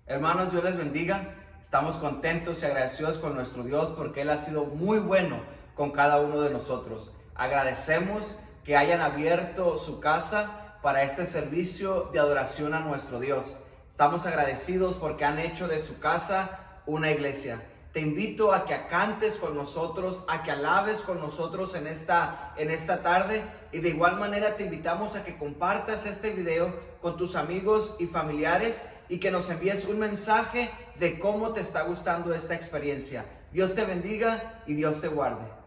Hermanos, Dios les bendiga. Estamos contentos y agradecidos con nuestro Dios porque Él ha sido muy bueno con cada uno de nosotros. Agradecemos que hayan abierto su casa para este servicio de adoración a nuestro Dios. Estamos agradecidos porque han hecho de su casa una iglesia. Te invito a que cantes con nosotros, a que alabes con nosotros en esta tarde, y de igual manera te invitamos a que compartas este video con tus amigos y familiares y que nos envíes un mensaje de cómo te está gustando esta experiencia. Dios te bendiga y Dios te guarde.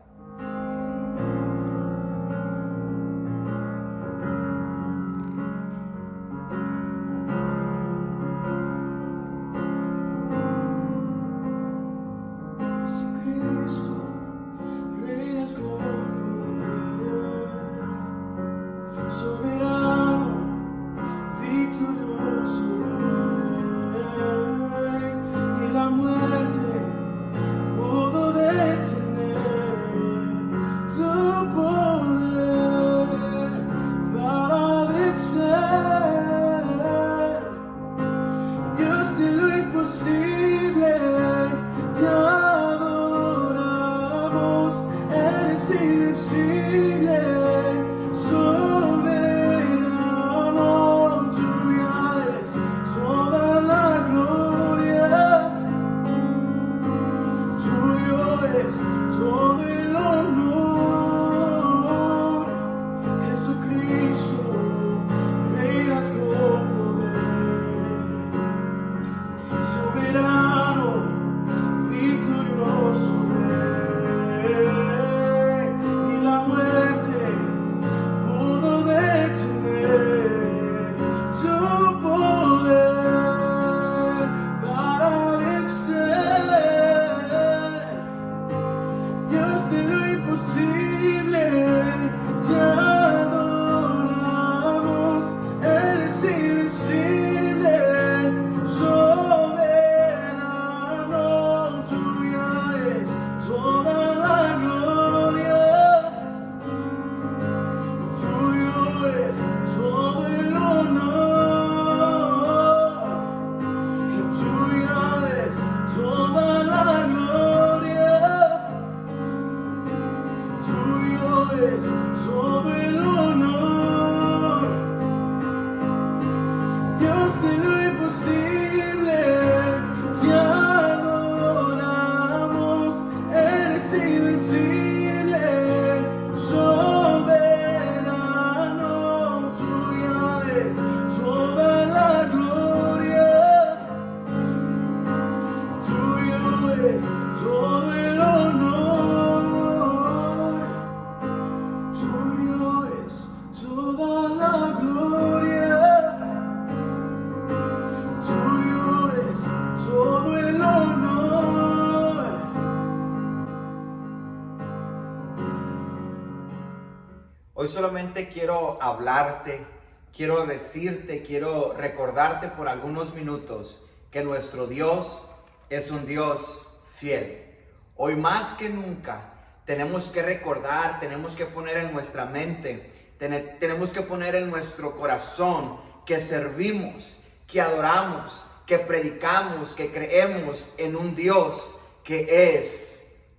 Hoy solamente quiero hablarte, quiero decirte, quiero recordarte por algunos minutos que nuestro Dios es un Dios fiel. Hoy más que nunca tenemos que recordar, tenemos que poner en nuestra mente, tenemos que poner en nuestro corazón que servimos, que adoramos, que predicamos, que creemos en un Dios que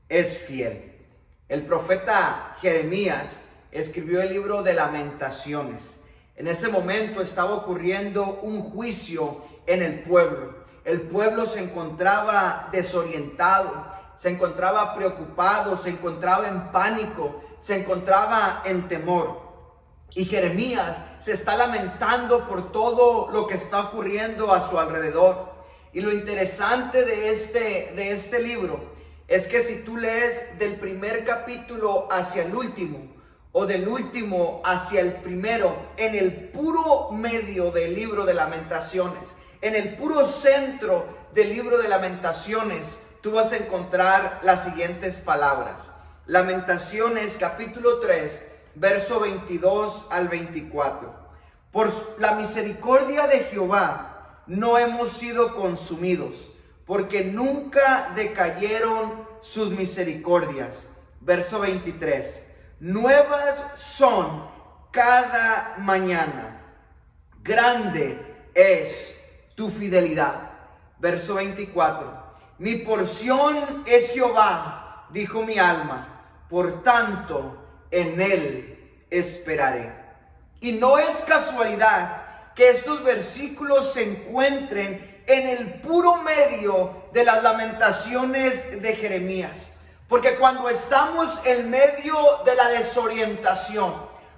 es fiel. El profeta Jeremías escribió el libro de Lamentaciones. En ese momento estaba ocurriendo un juicio en el pueblo. El pueblo se encontraba desorientado, se encontraba preocupado, se encontraba en pánico, se encontraba en temor. Y Jeremías se está lamentando por todo lo que está ocurriendo a su alrededor. Y lo interesante de este libro es que si tú lees del primer capítulo hacia el último, o del último hacia el primero, en el puro medio del libro de Lamentaciones, en el puro centro del libro de Lamentaciones, tú vas a encontrar las siguientes palabras. Lamentaciones capítulo 3, verso 22 al 24. Por la misericordia de Jehová no hemos sido consumidos, porque nunca decayeron sus misericordias. Verso 23. Nuevas son cada mañana, grande es tu fidelidad. verso 24. Mi porción es Jehová, dijo mi alma, por tanto en él esperaré. Y no es casualidad que estos versículos se encuentren en el puro medio de las lamentaciones de Jeremías. Porque cuando estamos en medio de la desorientación,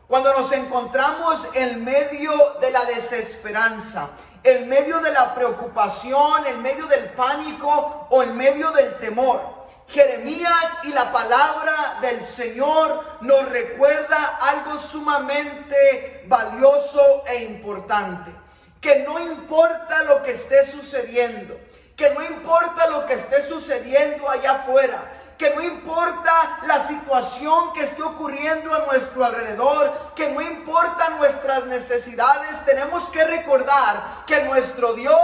cuando nos encontramos en medio de la desesperanza, en medio de la preocupación, en medio del pánico o en medio del temor, Jeremías y la palabra del Señor nos recuerda algo sumamente valioso e importante. Que no importa lo que esté sucediendo, que no importa lo que esté sucediendo allá afuera, que no importa la situación que esté ocurriendo a nuestro alrededor, que no importa nuestras necesidades, tenemos que recordar que nuestro Dios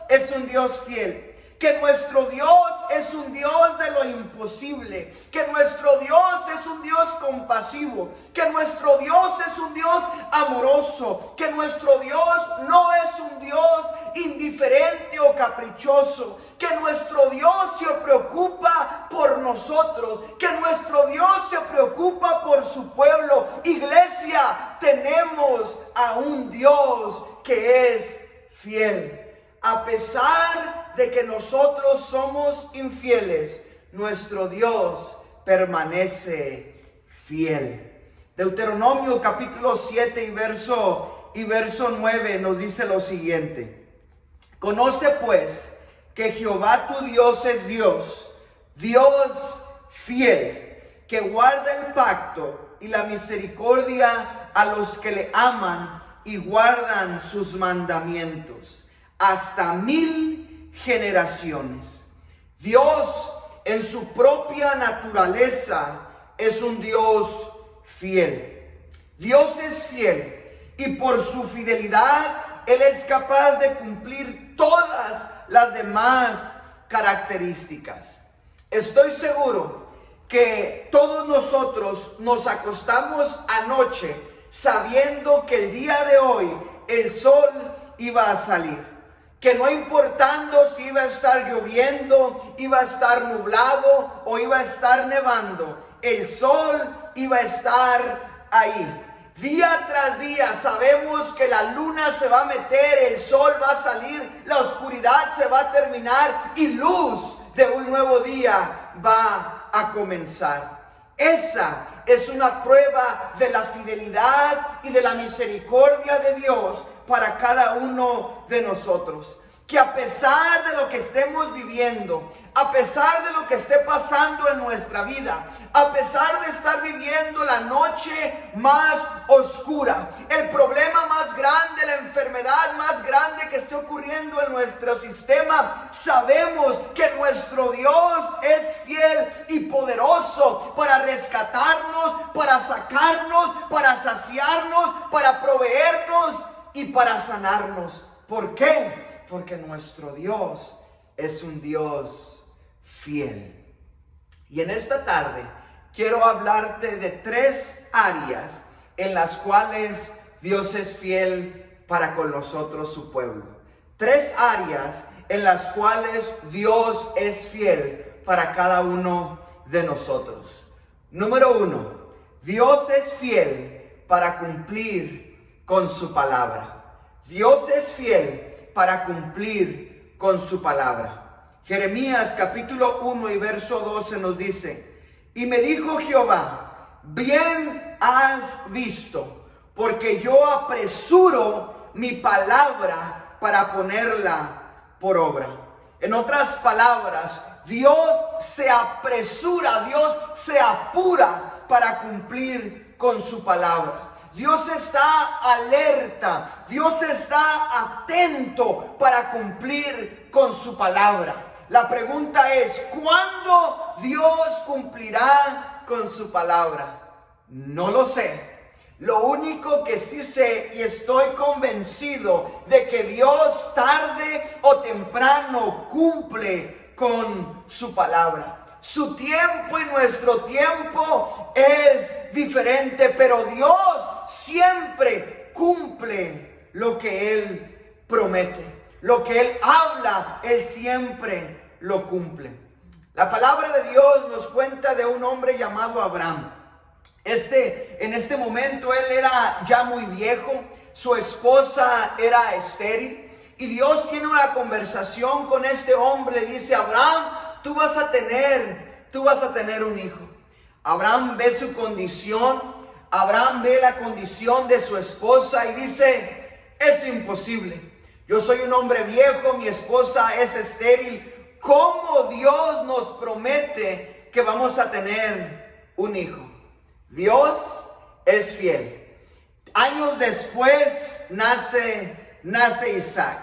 es un Dios fiel. Que nuestro Dios es un Dios de lo imposible, que nuestro Dios es un Dios compasivo, que nuestro Dios es un Dios amoroso, que nuestro Dios no es un Dios indiferente o caprichoso, que nuestro Dios se preocupa por nosotros, que nuestro Dios se preocupa por su pueblo. Iglesia, tenemos a un Dios que es fiel. A pesar de que nosotros somos infieles, nuestro Dios permanece fiel. Deuteronomio capítulo 7 y verso 9 nos dice lo siguiente. Conoce pues que Jehová tu Dios es Dios, Dios fiel, que guarda el pacto y la misericordia a los que le aman y guardan sus mandamientos hasta 1000 generaciones. Dios en su propia naturaleza es un Dios fiel. Dios es fiel y por su fidelidad Él es capaz de cumplir todas las demás características. Estoy seguro que todos nosotros nos acostamos anoche sabiendo que el día de hoy el sol iba a salir. Que no importando si iba a estar lloviendo, iba a estar nublado o iba a estar nevando, el sol iba a estar ahí. Día tras día sabemos que la luna se va a meter, el sol va a salir, la oscuridad se va a terminar y luz de un nuevo día va a comenzar. Esa es una prueba de la fidelidad y de la misericordia de Dios para cada uno de nosotros. Que a pesar de lo que estemos viviendo, a pesar de lo que esté pasando en nuestra vida, a pesar de estar viviendo la noche más oscura, el problema más grande, la enfermedad más grande que esté ocurriendo en nuestro sistema, sabemos que nuestro Dios es fiel y poderoso para rescatarnos, para sacarnos, para saciarnos, para proveernos y para sanarnos. ¿Por qué? Porque nuestro Dios es un Dios fiel. Y en esta tarde quiero hablarte de 3 áreas en las cuales Dios es fiel para con nosotros, su pueblo. 3 áreas en las cuales Dios es fiel para cada uno de nosotros. Número 1, Dios es fiel para cumplir con su palabra. Dios es fiel para cumplir con su palabra. Jeremías capítulo 1 y verso 12 nos dice: y me dijo Jehová, bien has visto, porque yo apresuro mi palabra para ponerla por obra. En otras palabras, Dios se apresura, Dios se apura para cumplir con su palabra. Dios está alerta, Dios está atento para cumplir con su palabra. La pregunta es, ¿cuándo Dios cumplirá con su palabra? No lo sé. Lo único que sí sé y estoy convencido de que Dios tarde o temprano cumple con su palabra. Su tiempo y nuestro tiempo es diferente, pero Dios siempre cumple lo que Él promete. Lo que Él habla, Él siempre lo cumple. La palabra de Dios nos cuenta de un hombre llamado Abraham. En este momento él era ya muy viejo, su esposa era estéril, y Dios tiene una conversación con este hombre. Le dice: Abraham, tú vas a tener un hijo. Abraham ve su condición, Abraham ve la condición de su esposa y dice: es imposible. Yo soy un hombre viejo, mi esposa es estéril. ¿Cómo Dios nos promete que vamos a tener un hijo? Dios es fiel. Años después nace Isaac.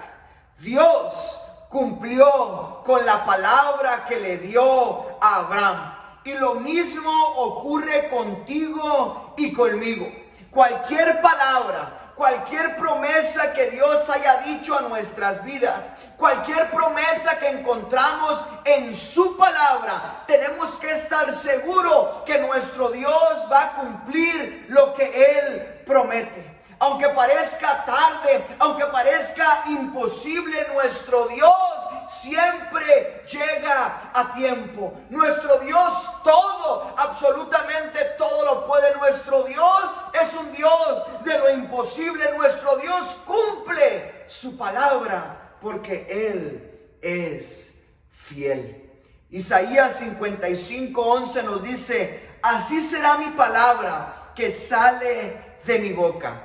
Dios cumplió con la palabra que le dio a Abraham. Y lo mismo ocurre contigo y conmigo. Cualquier palabra, cualquier promesa que Dios haya dicho a nuestras vidas, cualquier promesa que encontramos en su palabra, tenemos que estar seguros que nuestro Dios va a cumplir lo que Él promete. Aunque parezca tarde, aunque parezca imposible, nuestro Dios siempre llega a tiempo. Nuestro Dios todo, absolutamente todo lo puede. Nuestro Dios es un Dios de lo imposible. Nuestro Dios cumple su palabra porque Él es fiel. Isaías 55:11 nos dice: así será mi palabra que sale de mi boca.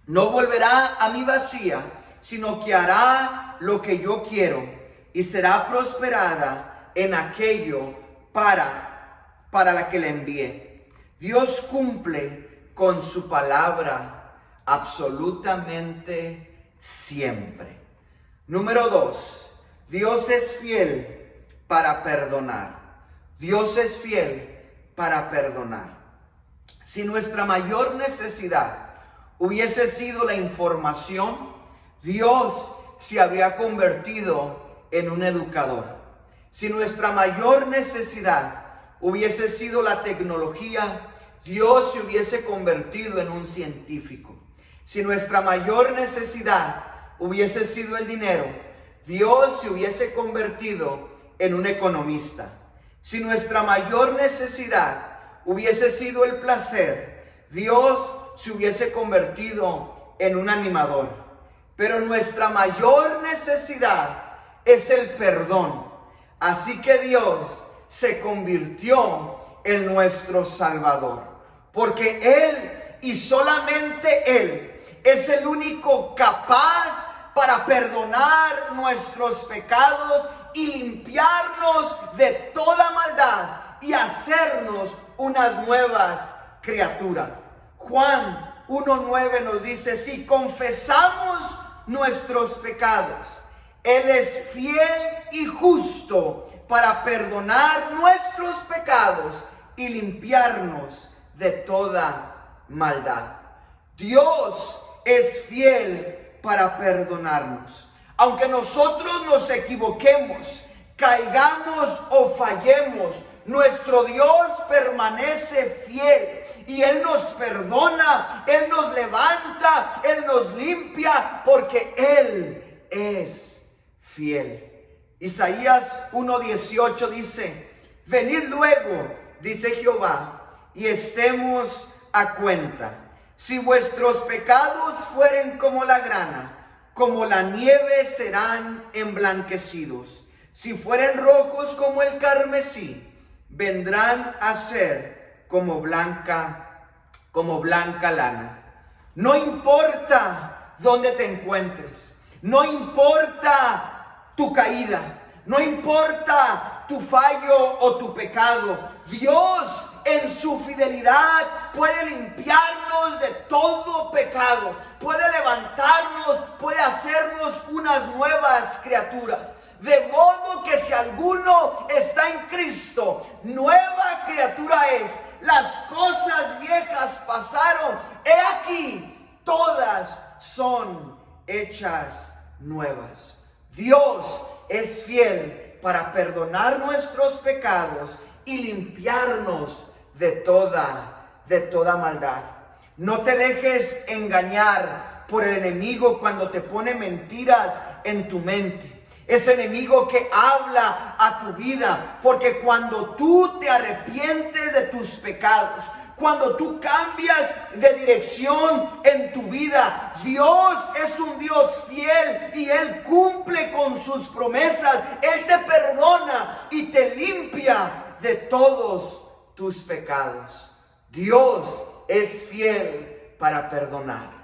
No volverá a mí vacía, sino que hará lo que yo quiero y será prosperada en aquello para la que le envié. Dios cumple con su palabra absolutamente siempre. Número 2, Dios es fiel para perdonar. Dios es fiel para perdonar. Si nuestra mayor necesidad hubiese sido la información, Dios se habría convertido en un educador. Si nuestra mayor necesidad hubiese sido la tecnología, Dios se hubiese convertido en un científico. Si nuestra mayor necesidad hubiese sido el dinero, Dios se hubiese convertido en un economista. Si nuestra mayor necesidad hubiese sido el placer, Dios se hubiese convertido en un animador. Pero nuestra mayor necesidad es el perdón. Así que Dios se convirtió en nuestro Salvador, porque Él y solamente Él es el único capaz para perdonar nuestros pecados y limpiarnos de toda maldad y hacernos unas nuevas criaturas. Juan 1:9 nos dice: si confesamos nuestros pecados, Él es fiel y justo para perdonar nuestros pecados y limpiarnos de toda maldad. Dios es fiel para perdonarnos. Aunque nosotros nos equivoquemos, caigamos o fallemos, nuestro Dios permanece fiel. Y Él nos perdona, Él nos levanta, Él nos limpia, porque Él es fiel. Isaías 1:18 dice: venid luego, dice Jehová, y estemos a cuenta. Si vuestros pecados fueren como la grana, como la nieve serán emblanquecidos. Si fueren rojos como el carmesí, vendrán a ser como blanca lana. No importa dónde te encuentres, no importa tu caída, no importa tu fallo o tu pecado, Dios en su fidelidad puede limpiarnos de todo pecado, puede levantarnos, puede hacernos unas nuevas criaturas. De modo que si alguno está en Cristo, nueva criatura es. Las cosas viejas pasaron, he aquí, todas son hechas nuevas. Dios es fiel para perdonar nuestros pecados y limpiarnos de toda maldad. No te dejes engañar por el enemigo cuando te pone mentiras en tu mente. Ese enemigo que habla a tu vida, porque cuando tú te arrepientes de tus pecados, cuando tú cambias de dirección en tu vida, Dios es un Dios fiel y Él cumple con sus promesas. Él te perdona y te limpia de todos tus pecados. Dios es fiel para perdonar.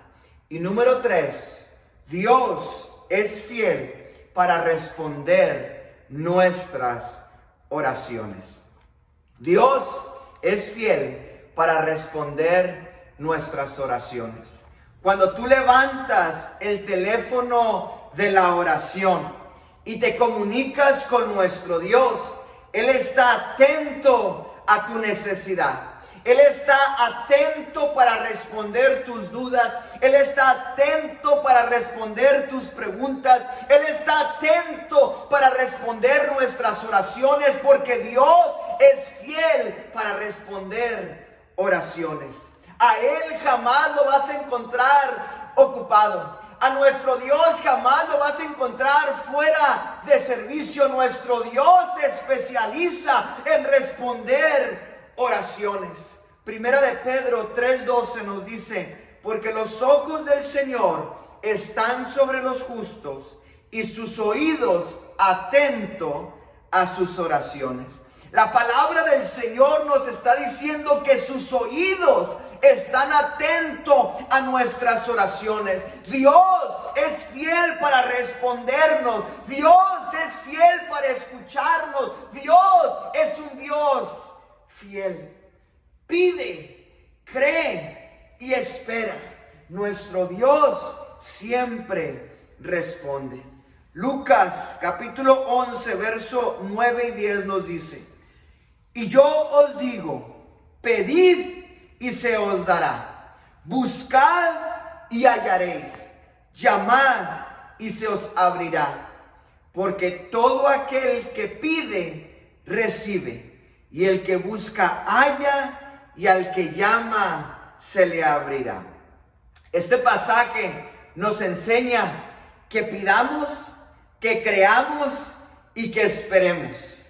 Y número 3, Dios es fiel para responder nuestras oraciones. Dios es fiel para responder nuestras oraciones. Cuando tú levantas el teléfono de la oración y te comunicas con nuestro Dios, Él está atento a tu necesidad. Él está atento para responder tus dudas. Él está atento para responder tus preguntas. Él está atento para responder nuestras oraciones, porque Dios es fiel para responder oraciones. A Él jamás lo vas a encontrar ocupado. A nuestro Dios jamás lo vas a encontrar fuera de servicio. Nuestro Dios se especializa en responder oraciones. Primera de Pedro 3:12 nos dice: porque los ojos del Señor están sobre los justos y sus oídos atentos a sus oraciones. La palabra del Señor nos está diciendo que sus oídos están atentos a nuestras oraciones. Dios es fiel para respondernos. Dios es fiel para escucharnos. Dios es un Dios fiel. Pide, cree y espera. Nuestro Dios siempre responde. Lucas capítulo 11, verso 9 y 10 nos dice: y yo os digo, pedid y se os dará, buscad y hallaréis, llamad y se os abrirá, porque todo aquel que pide, recibe, y el que busca, halla, y al que llama, se le abrirá. Este pasaje nos enseña que pidamos, que creamos y que esperemos.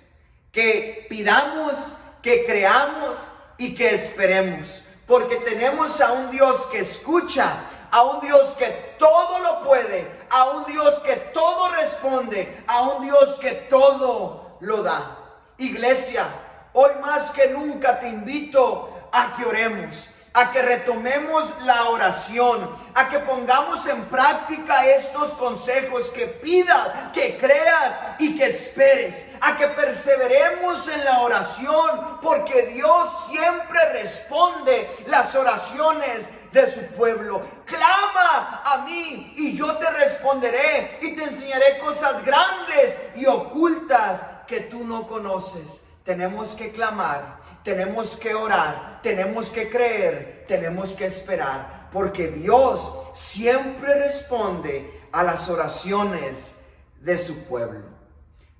Que pidamos, que creamos y que esperemos. Porque tenemos a un Dios que escucha, a un Dios que todo lo puede, a un Dios que todo responde, a un Dios que todo lo da. Iglesia, hoy más que nunca te invito a que oremos, a que retomemos la oración, a que pongamos en práctica estos consejos, que pidas, que creas y que esperes, a que perseveremos en la oración, porque Dios siempre responde las oraciones de su pueblo. Clama a mí y yo te responderé y te enseñaré cosas grandes y ocultas que tú no conoces. Tenemos que clamar, tenemos que orar, tenemos que creer, tenemos que esperar, porque Dios siempre responde a las oraciones de su pueblo.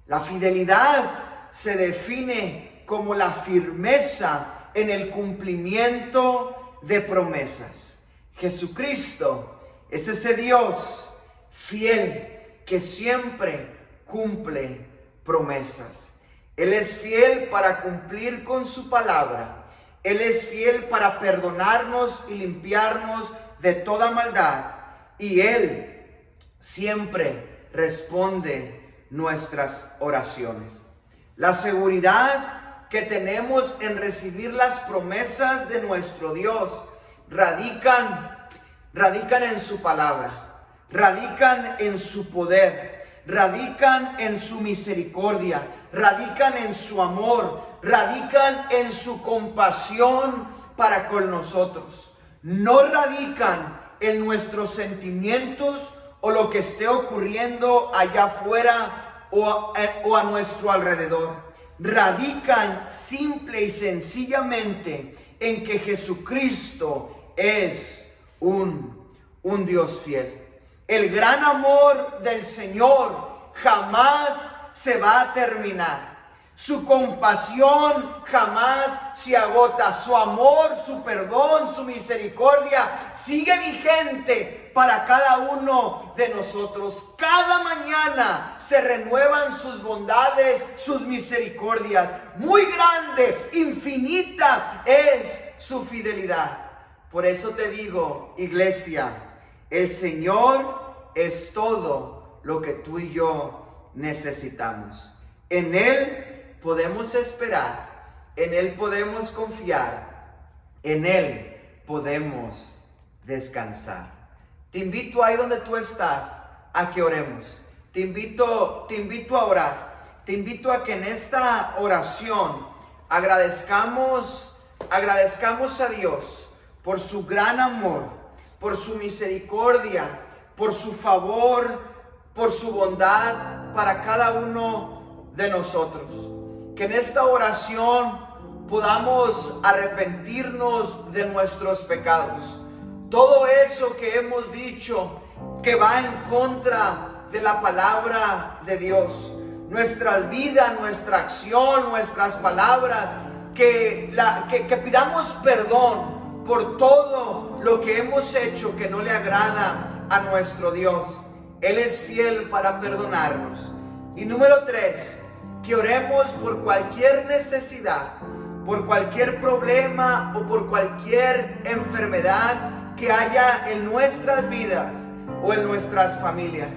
La fidelidad se define como la firmeza en el cumplimiento de promesas. Jesucristo es ese Dios fiel que siempre cumple promesas. Él es fiel para cumplir con su palabra. Él es fiel para perdonarnos y limpiarnos de toda maldad. Y Él siempre responde nuestras oraciones. La seguridad que tenemos en recibir las promesas de nuestro Dios radican en su palabra, radican en su poder, radican en su misericordia, radican en su amor, radican en su compasión para con nosotros. No radican en nuestros sentimientos o lo que esté ocurriendo allá afuera o a nuestro alrededor. Radican simple y sencillamente en que Jesucristo es un Dios fiel. El gran amor del Señor jamás se va a terminar. Su compasión jamás se agota. Su amor, su perdón, su misericordia sigue vigente para cada uno de nosotros. Cada mañana se renuevan sus bondades, sus misericordias. Muy grande, infinita es su fidelidad. Por eso te digo, iglesia, el Señor es todo lo que tú y yo necesitamos. En Él podemos esperar, en Él podemos confiar, en Él podemos descansar. Te invito ahí donde tú estás a que oremos. Te invito a orar. Te invito a que en esta oración agradezcamos a Dios por su gran amor, por su misericordia, por su favor, por su bondad para cada uno de nosotros. Que en esta oración podamos arrepentirnos de nuestros pecados. Todo eso que hemos dicho que va en contra de la palabra de Dios. Nuestras vidas, nuestra acción, nuestras palabras. Que pidamos perdón por todo lo que hemos hecho que no le agrada a nuestro Dios. Él es fiel para perdonarnos. Y número 3, que oremos por cualquier necesidad, por cualquier problema o por cualquier enfermedad que haya en nuestras vidas o en nuestras familias.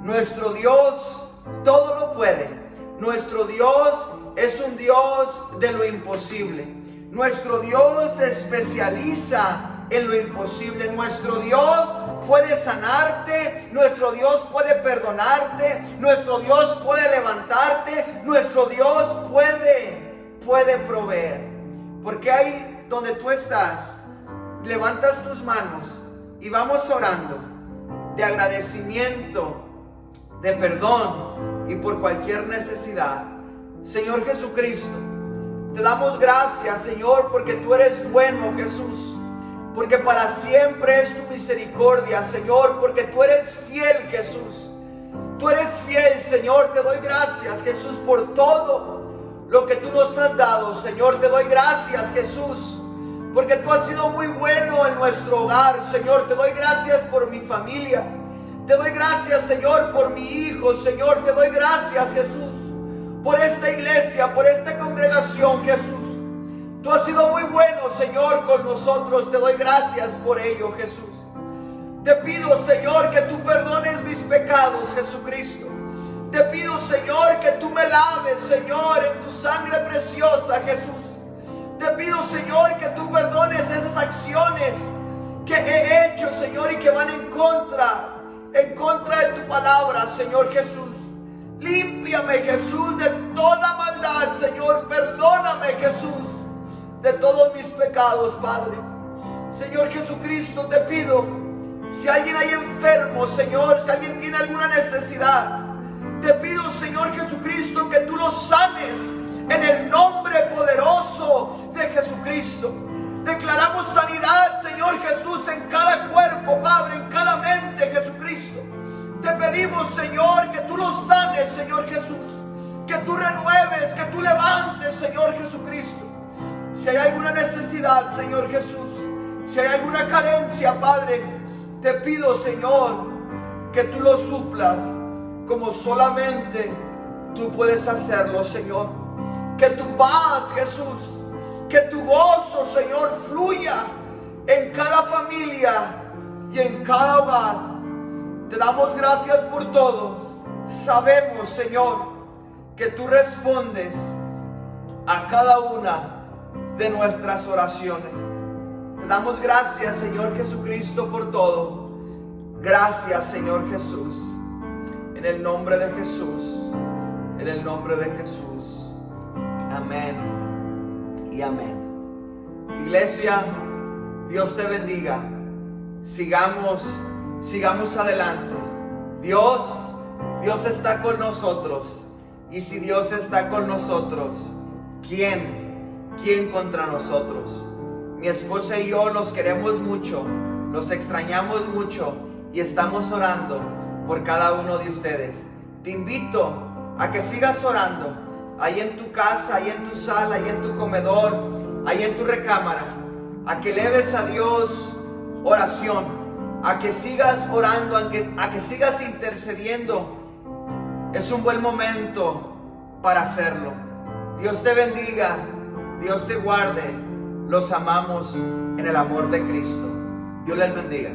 Nuestro Dios todo lo puede. Nuestro Dios es un Dios de lo imposible. Nuestro Dios se especializa en lo imposible. Nuestro Dios puede sanarte, nuestro Dios puede perdonarte, nuestro Dios puede levantarte, nuestro Dios puede proveer. Porque ahí donde tú estás, levantas tus manos y vamos orando de agradecimiento, de perdón y por cualquier necesidad. Señor Jesucristo, te damos gracias, Señor, porque tú eres bueno, Jesús. Porque para siempre es tu misericordia, Señor, porque tú eres fiel, Jesús. Tú eres fiel, Señor. Te doy gracias, Jesús, por todo lo que tú nos has dado, Señor. Te doy gracias, Jesús, porque tú has sido muy bueno en nuestro hogar, Señor. Te doy gracias por mi familia. Te doy gracias, Señor, por mi hijo, Señor. Te doy gracias, Jesús, por esta iglesia, por esta congregación, Jesús. Tú has sido muy bueno, Señor, con nosotros. Te doy gracias por ello, Jesús. Te pido, Señor, que tú perdones mis pecados, Jesucristo. Te pido, Señor, que tú me laves, Señor, en tu sangre preciosa, Jesús. Te pido, Señor, que tú perdones esas acciones que he hecho, Señor, y que van en contra de tu palabra, Señor Jesús. Límpiame, Jesús, de toda maldad, Señor. Perdóname, Jesús, de todos mis pecados, Padre. Señor Jesucristo, te pido, si alguien hay enfermo, Señor, si alguien tiene alguna necesidad, te pido, Señor Jesucristo, que tú lo sanes en el nombre poderoso de Jesucristo. Declaramos sanidad, Señor Jesús, en cada cuerpo, Padre, en cada mente, Jesucristo. Te pedimos, Señor, que tú lo sanes, Señor Jesús, que tú renueves, que tú levantes, Señor Jesucristo. Si hay alguna necesidad, Señor Jesús, si hay alguna carencia, Padre, te pido, Señor, que tú lo suplas como solamente tú puedes hacerlo, Señor. Que tu paz, Jesús, que tu gozo, Señor, fluya en cada familia y en cada hogar. Te damos gracias por todo. Sabemos, Señor, que tú respondes a cada una de nuestras oraciones. Te damos gracias, Señor Jesucristo, por todo. Gracias, Señor Jesús. En el nombre de Jesús. En el nombre de Jesús. Amén y amén. Iglesia, Dios te bendiga. Sigamos adelante. Dios está con nosotros. Y si Dios está con nosotros, ¿quién contra nosotros? Mi esposa y yo los queremos mucho, los extrañamos mucho y estamos orando por cada uno de ustedes. Te invito a que sigas orando. ahí en tu casa, ahí en tu sala, ahí en tu comedor, ahí en tu recámara, a que eleves a Dios oración, a que sigas orando, a que sigas intercediendo. Es un buen momento para hacerlo. Dios te bendiga, Dios te guarde. Los amamos en el amor de Cristo. Dios les bendiga.